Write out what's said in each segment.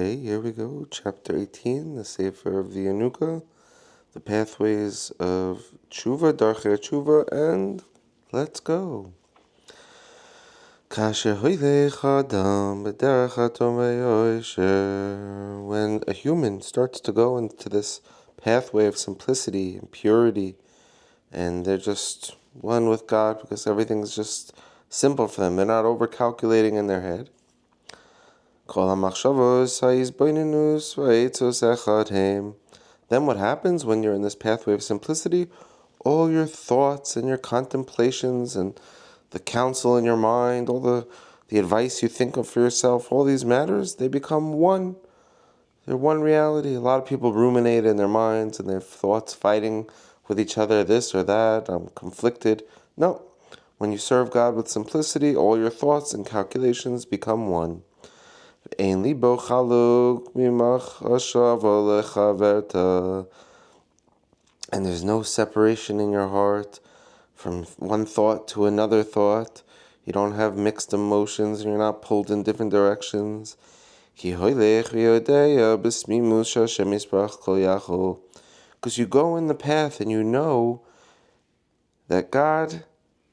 Okay, here we go. Chapter 18, the Sefer of the Yanuka, the pathways of tshuva, darchei tshuva, and let's go. When a human starts to go into this pathway of simplicity and purity, and they're just one with God because everything's just simple for them. They're not over-calculating in their head. Then what happens when you're in this pathway of simplicity? All your thoughts and your contemplations and the counsel in your mind, all the advice you think of for yourself, all these matters, they become one. They're one reality. A lot of people ruminate in their minds and their thoughts fighting with each other, this or that, I'm conflicted. No. When you serve God with simplicity, all your thoughts and calculations become one. And there's no separation in your heart from one thought to another thought. You don't have mixed emotions and you're not pulled in different directions. Because you go in the path and you know that God,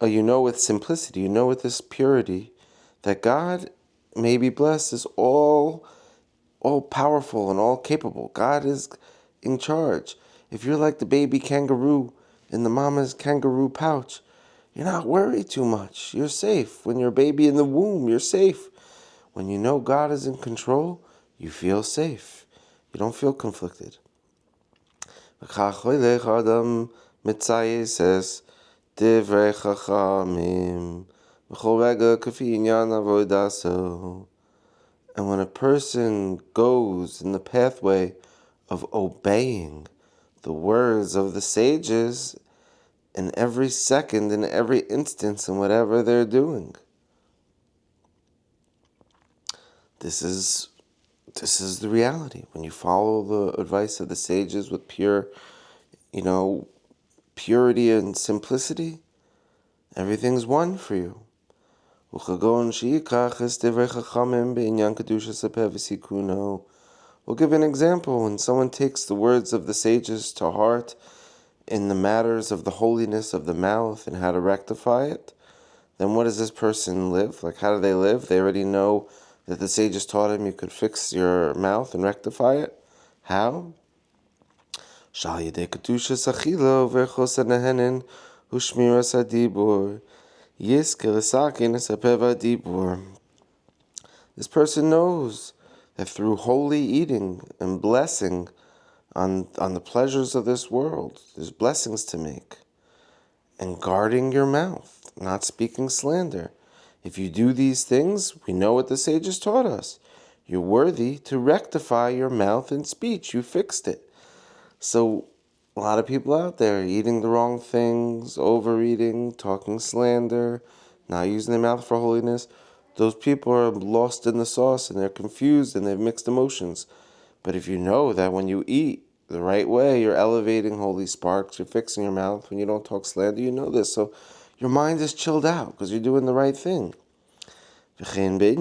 you know with simplicity, you know with this purity, that God, may be blessed, is all powerful and all capable. God is in charge. If you're like the baby kangaroo in the mama's kangaroo pouch, you're not worried too much. You're safe. When you're a baby in the womb, you're safe. When you know God is in control, you feel safe. You don't feel conflicted. Says, Divrei Chachamim, and when a person goes in the pathway of obeying the words of the sages in every second, in every instance, in whatever they're doing, this is the reality. When you follow the advice of the sages with pure, purity and simplicity, everything's one for you. We'll give an example. When someone takes the words of the sages to heart in the matters of the holiness of the mouth and how to rectify it, then what does this person live? Like, how do they live? They already know that the sages taught him you could fix your mouth and rectify it. How? This person knows that through holy eating and blessing on the pleasures of this world, there's blessings to make. And guarding your mouth, not speaking slander. If you do these things, we know what the sages taught us. You're worthy to rectify your mouth and speech. You fixed it. So a lot of people out there eating the wrong things, overeating, talking slander, not using their mouth for holiness. Those people are lost in the sauce and they're confused and they have mixed emotions. But if you know that when you eat the right way, you're elevating holy sparks, you're fixing your mouth, when you don't talk slander, you know this. So your mind is chilled out because you're doing the right thing. And the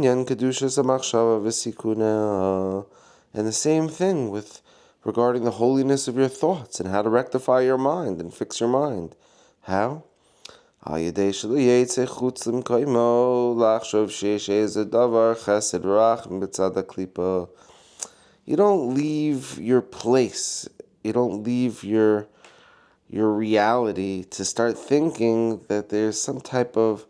same thing with regarding the holiness of your thoughts and how to rectify your mind and fix your mind. How? You don't leave your place. You don't leave your reality to start thinking that there's some type of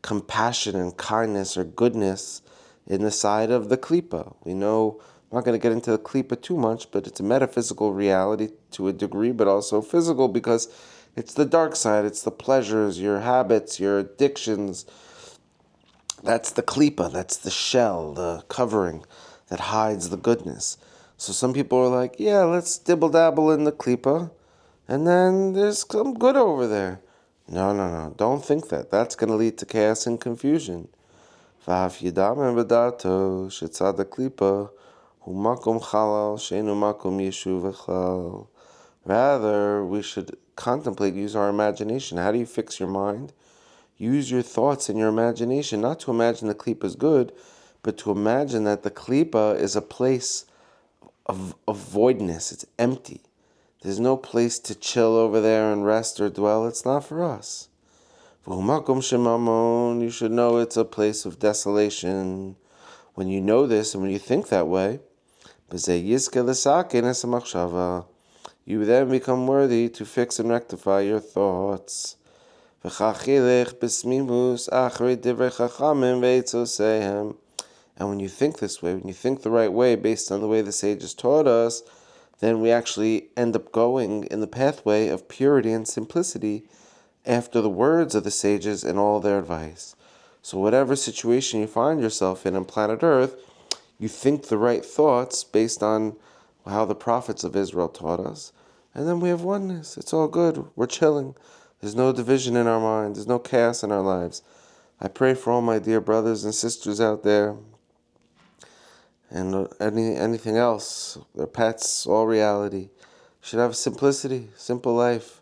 compassion and kindness or goodness in the side of the klipa. We know, I'm not going to get into the klipa too much, but it's a metaphysical reality to a degree, but also physical because it's the dark side, it's the pleasures, your habits, your addictions. That's the klipa, that's the shell, the covering that hides the goodness. So some people are like, yeah, let's dibble-dabble in the klipa, and then there's some good over there. No. Don't think that. That's going to lead to chaos and confusion. Rather, we should contemplate, use our imagination. How do you fix your mind? Use your thoughts and your imagination, not to imagine the klipa is good, but to imagine that the klipa is a place of voidness. It's empty. There's no place to chill over there and rest or dwell. It's not for us. You should know it's a place of desolation. When you know this and when you think that way, you then become worthy to fix and rectify your thoughts. And when you think this way, when you think the right way based on the way the sages taught us, then we actually end up going in the pathway of purity and simplicity after the words of the sages and all their advice. So whatever situation you find yourself in on planet Earth, you think the right thoughts based on how the prophets of Israel taught us, and then we have oneness. It's all good. We're chilling. There's no division in our mind. There's no chaos in our lives. I pray for all my dear brothers and sisters out there, and anything else, their pets, all reality, should have simplicity, simple life.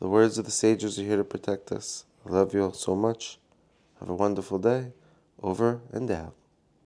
The words of the sages are here to protect us. I love you all so much. Have a wonderful day. Over and out.